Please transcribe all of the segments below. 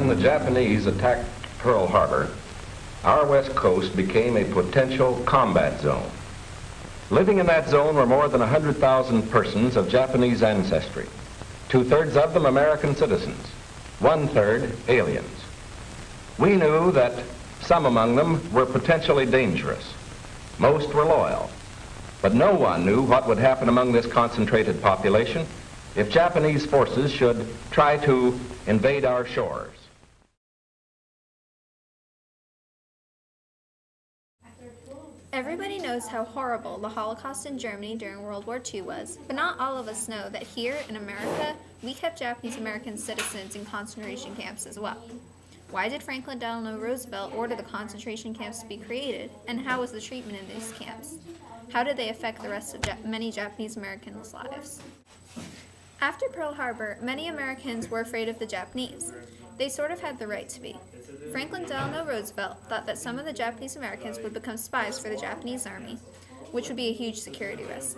When the Japanese attacked Pearl Harbor, our west coast became a potential combat zone. Living in that zone were more than 100,000 persons of Japanese ancestry, 2/3 of them American citizens, 1/3 aliens. We knew that some among them were potentially dangerous. Most were loyal, but no one knew what would happen among this concentrated population if Japanese forces should try to invade our shores. Everybody knows how horrible the Holocaust in Germany during World War II was, but not all of us know that here in America, we kept Japanese American citizens in concentration camps as well. Why did Franklin Delano Roosevelt order the concentration camps to be created, and how was the treatment in these camps? How did they affect the rest of many Japanese Americans' lives? After Pearl Harbor, many Americans were afraid of the Japanese. They sort of had the right to be. Franklin Delano Roosevelt thought that some of the Japanese Americans would become spies for the Japanese army, which would be a huge security risk.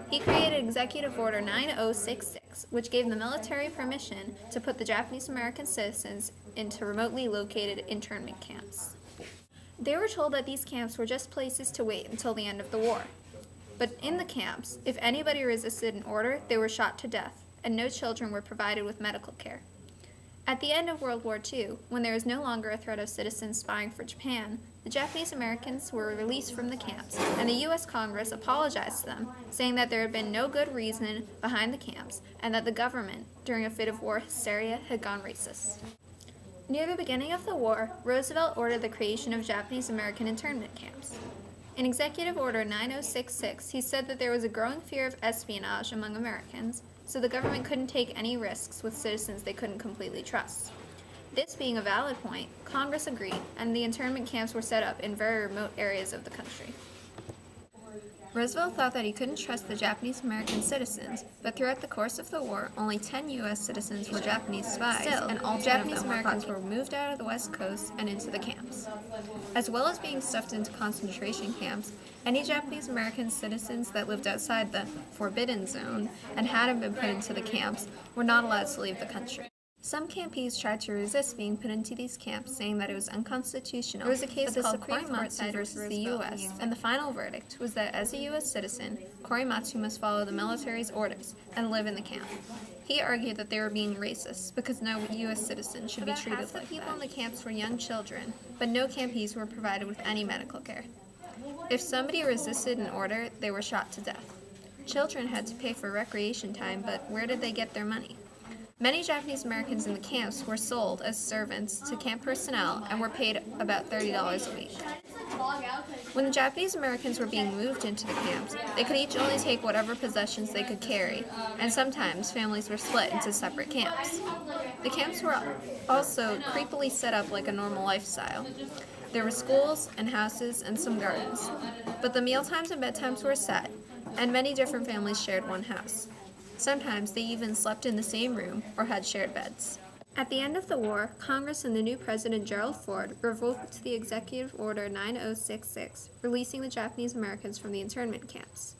He created Executive Order 9066, which gave the military permission to put the Japanese American citizens into remotely located internment camps. They were told that these camps were just places to wait until the end of the war. But in the camps, if anybody resisted an order, they were shot to death, and no children were provided with medical care. At the end of World War II, when there was no longer a threat of citizens spying for Japan, the Japanese Americans were released from the camps, and the U.S. Congress apologized to them, saying that there had been no good reason behind the camps, and that the government, during a fit of war hysteria, had gone racist. Near the beginning of the war, Roosevelt ordered the creation of Japanese American internment camps. In Executive Order 9066, he said that there was a growing fear of espionage among Americans, so the government couldn't take any risks with citizens they couldn't completely trust. This being a valid point, Congress agreed, and the internment camps were set up in very remote areas of the country. Roosevelt thought that he couldn't trust the Japanese American citizens, but throughout the course of the war, only 10 U.S. citizens were Japanese spies, and all Japanese Americans were moved out of the West Coast and into the camps. As well as being stuffed into concentration camps, any Japanese American citizens that lived outside the Forbidden Zone and hadn't been put into the camps were not allowed to leave the country. Some campees tried to resist being put into these camps, saying that it was unconstitutional. There was a case called Korematsu versus the U.S., and the final verdict was that as a U.S. citizen, Korematsu must follow the military's orders and live in the camp. He argued that they were being racist because no U.S. citizen should be treated like that. The people in the camps were young children, but no campees were provided with any medical care. If somebody resisted an order, they were shot to death. Children had to pay for recreation time, but where did they get their money? Many Japanese Americans in the camps were sold as servants to camp personnel and were paid about $30 a week. When the Japanese Americans were being moved into the camps, they could each only take whatever possessions they could carry, and sometimes families were split into separate camps. The camps were also creepily set up like a normal lifestyle. There were schools and houses and some gardens, but the mealtimes and bedtimes were set, and many different families shared one house. Sometimes they even slept in the same room or had shared beds. At the end of the war, Congress and the new President Gerald Ford revoked the Executive Order 9066, releasing the Japanese Americans from the internment camps.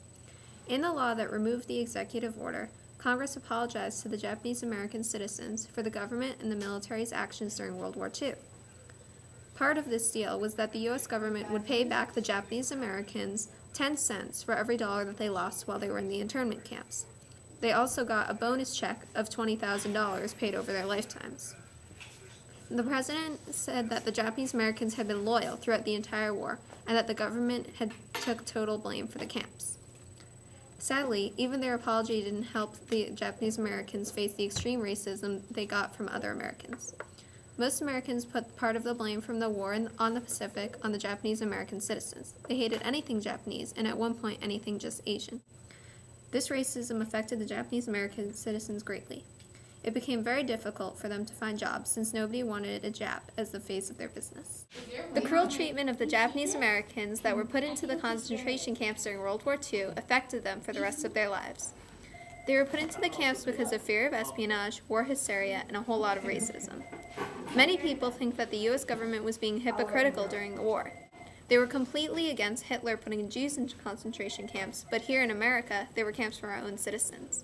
In the law that removed the executive order, Congress apologized to the Japanese American citizens for the government and the military's actions during World War II. Part of this deal was that the U.S. government would pay back the Japanese Americans 10 cents for every dollar that they lost while they were in the internment camps. They also got a bonus check of $20,000 paid over their lifetimes. The president said that the Japanese Americans had been loyal throughout the entire war and that the government had took total blame for the camps. Sadly, even their apology didn't help the Japanese Americans face the extreme racism they got from other Americans. Most Americans put part of the blame from the war on the Pacific on the Japanese American citizens. They hated anything Japanese and at one point anything just Asian. This racism affected the Japanese American citizens greatly. It became very difficult for them to find jobs since nobody wanted a Jap as the face of their business. The cruel treatment of the Japanese Americans that were put into the concentration camps during World War II affected them for the rest of their lives. They were put into the camps because of fear of espionage, war hysteria, and a whole lot of racism. Many people think that the U.S. government was being hypocritical during the war. They were completely against Hitler putting Jews into concentration camps, but here in America, they were camps for our own citizens.